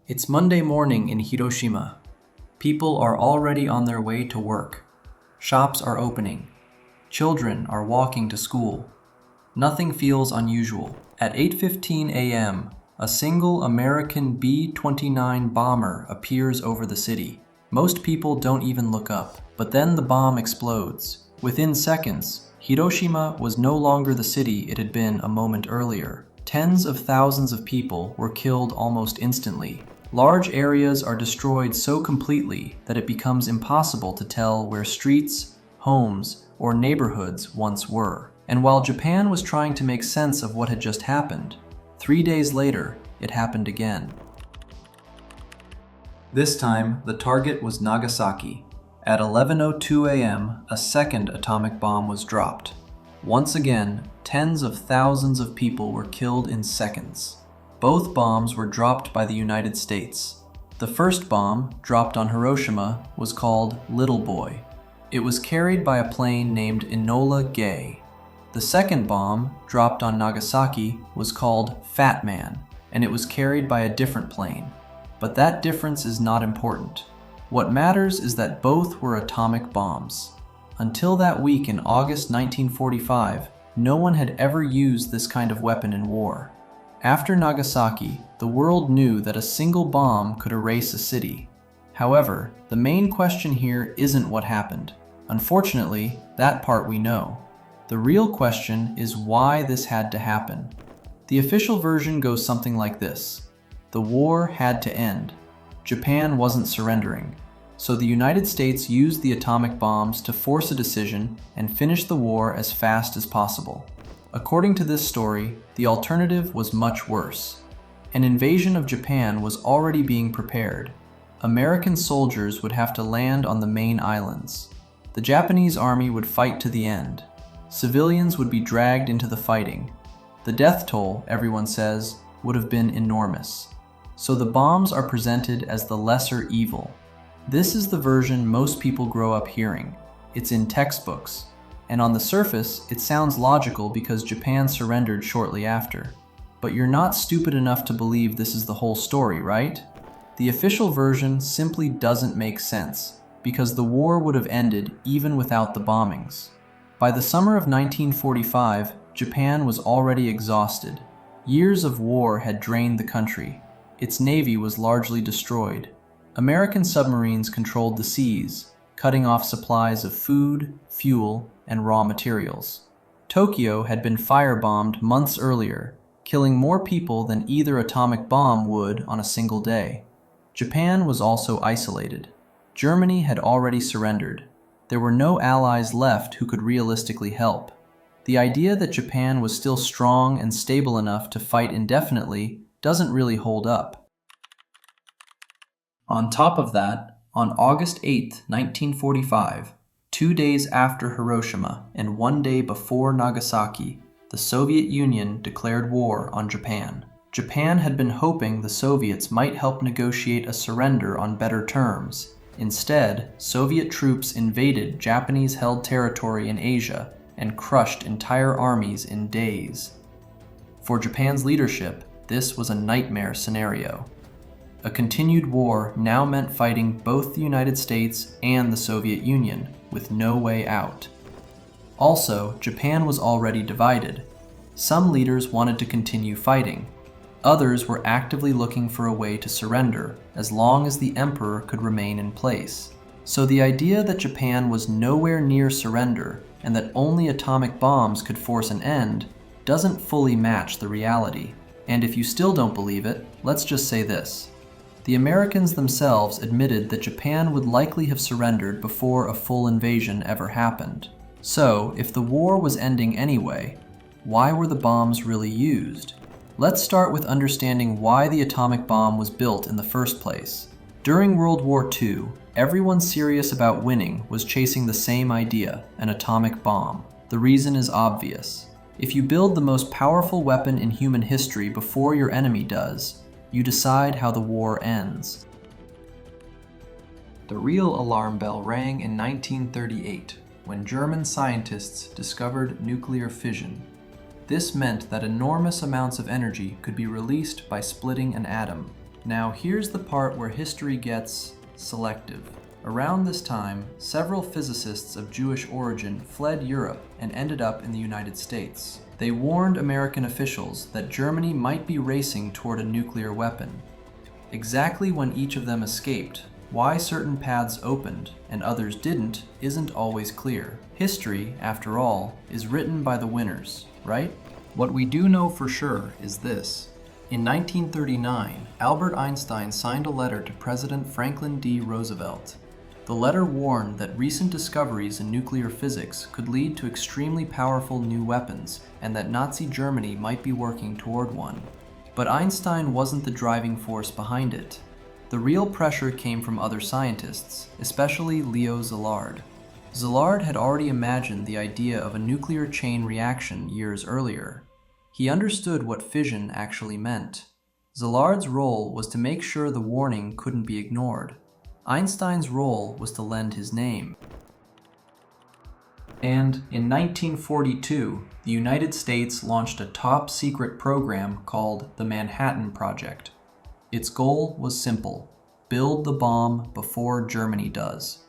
It's Monday morning in Hiroshima. People are already on their way to work. Shops are opening. Children are walking to school. Nothing feels unusual. At 8:15 a.m., a single American B-29 bomber appears over the city. Most people don't even look up, but then the bomb explodes. Within seconds, Hiroshima was no longer the city it had been a moment earlier. Tens of thousands of people were killed almost instantly. Large areas are destroyed so completely that it becomes impossible to tell where streets, homes, or neighborhoods once were. And while Japan was trying to make sense of what had just happened, 3 days later, it happened again. This time, the target was Nagasaki. At 11:02 a.m., a second atomic bomb was dropped. Once again, tens of thousands of people were killed in seconds. Both bombs were dropped by the United States. The first bomb, dropped on Hiroshima, was called Little Boy. It was carried by a plane named Enola Gay. The second bomb, dropped on Nagasaki, was called Fat Man, and it was carried by a different plane. But that difference is not important. What matters is that both were atomic bombs. Until that week in August 1945, no one had ever used this kind of weapon in war. After Nagasaki, the world knew that a single bomb could erase a city. However, the main question here isn't what happened. Unfortunately, that part we know. The real question is why this had to happen. The official version goes something like this. The war had to end. Japan wasn't surrendering. So the United States used the atomic bombs to force a decision and finish the war as fast as possible. According to this story, the alternative was much worse. An invasion of Japan was already being prepared. American soldiers would have to land on the main islands. The Japanese army would fight to the end. Civilians would be dragged into the fighting. The death toll, everyone says, would have been enormous. So the bombs are presented as the lesser evil. This is the version most people grow up hearing. It's in textbooks. And on the surface, it sounds logical because Japan surrendered shortly after. But you're not stupid enough to believe this is the whole story, right? The official version simply doesn't make sense, because the war would have ended even without the bombings. By the summer of 1945, Japan was already exhausted. Years of war had drained the country. Its navy was largely destroyed. American submarines controlled the seas, cutting off supplies of food, fuel, and raw materials. Tokyo had been firebombed months earlier, killing more people than either atomic bomb would on a single day. Japan was also isolated. Germany had already surrendered. There were no allies left who could realistically help. The idea that Japan was still strong and stable enough to fight indefinitely doesn't really hold up. On top of that, on August 8, 1945, 2 days after Hiroshima and 1 day before Nagasaki, the Soviet Union declared war on Japan. Japan had been hoping the Soviets might help negotiate a surrender on better terms. Instead, Soviet troops invaded Japanese-held territory in Asia and crushed entire armies in days. For Japan's leadership, this was a nightmare scenario. A continued war now meant fighting both the United States and the Soviet Union, with no way out. Also, Japan was already divided. Some leaders wanted to continue fighting. Others were actively looking for a way to surrender, as long as the emperor could remain in place. So the idea that Japan was nowhere near surrender, and that only atomic bombs could force an end, doesn't fully match the reality. And if you still don't believe it, let's just say this. The Americans themselves admitted that Japan would likely have surrendered before a full invasion ever happened. So, if the war was ending anyway, why were the bombs really used? Let's start with understanding why the atomic bomb was built in the first place. During World War II, everyone serious about winning was chasing the same idea, an atomic bomb. The reason is obvious. If you build the most powerful weapon in human history before your enemy does, you decide how the war ends. The real alarm bell rang in 1938, when German scientists discovered nuclear fission. This meant that enormous amounts of energy could be released by splitting an atom. Now here's the part where history gets selective. Around this time, several physicists of Jewish origin fled Europe and ended up in the United States. They warned American officials that Germany might be racing toward a nuclear weapon. Exactly when each of them escaped, why certain paths opened and others didn't isn't always clear. History, after all, is written by the winners, right? What we do know for sure is this. In 1939, Albert Einstein signed a letter to President Franklin D. Roosevelt. The letter warned that recent discoveries in nuclear physics could lead to extremely powerful new weapons, and that Nazi Germany might be working toward one. But Einstein wasn't the driving force behind it. The real pressure came from other scientists, especially Leo Szilard. Szilard had already imagined the idea of a nuclear chain reaction years earlier. He understood what fission actually meant. Szilard's role was to make sure the warning couldn't be ignored. Einstein's role was to lend his name. And in 1942, the United States launched a top-secret program called the Manhattan Project. Its goal was simple: build the bomb before Germany does.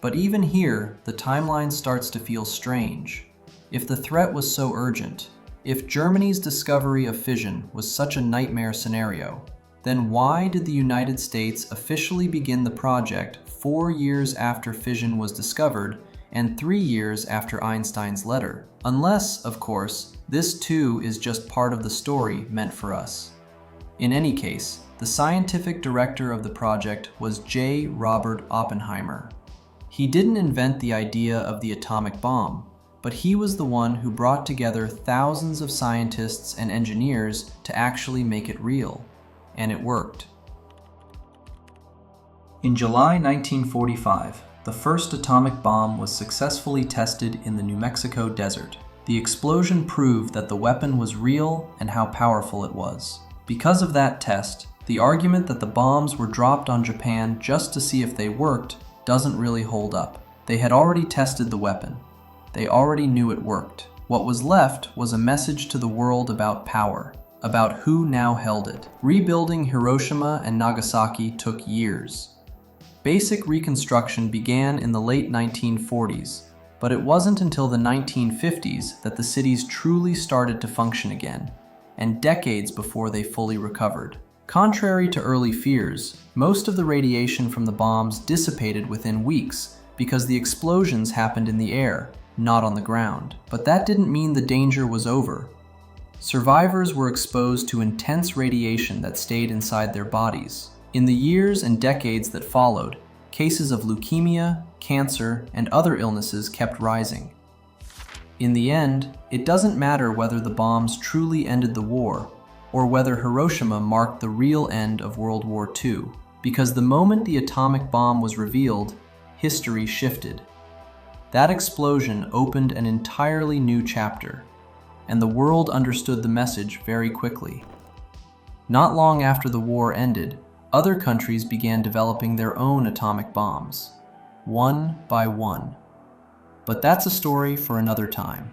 But even here, the timeline starts to feel strange. If the threat was so urgent, if Germany's discovery of fission was such a nightmare scenario, then why did the United States officially begin the project 4 years after fission was discovered and 3 years after Einstein's letter? Unless, of course, this too is just part of the story meant for us. In any case, the scientific director of the project was J. Robert Oppenheimer. He didn't invent the idea of the atomic bomb, but he was the one who brought together thousands of scientists and engineers to actually make it real. And it worked. In July 1945, the first atomic bomb was successfully tested in the New Mexico desert. The explosion proved that the weapon was real and how powerful it was. Because of that test, the argument that the bombs were dropped on Japan just to see if they worked doesn't really hold up. They had already tested the weapon. They already knew it worked. What was left was a message to the world about power, about who now held it. Rebuilding Hiroshima and Nagasaki took years. Basic reconstruction began in the late 1940s, but it wasn't until the 1950s that the cities truly started to function again, and decades before they fully recovered. Contrary to early fears, most of the radiation from the bombs dissipated within weeks because the explosions happened in the air, not on the ground. But that didn't mean the danger was over. Survivors were exposed to intense radiation that stayed inside their bodies. In the years and decades that followed, cases of leukemia, cancer, and other illnesses kept rising. In the end, it doesn't matter whether the bombs truly ended the war, or whether Hiroshima marked the real end of World War II, because the moment the atomic bomb was revealed, history shifted. That explosion opened an entirely new chapter, and the world understood the message very quickly. Not long after the war ended, other countries began developing their own atomic bombs, one by one. But that's a story for another time.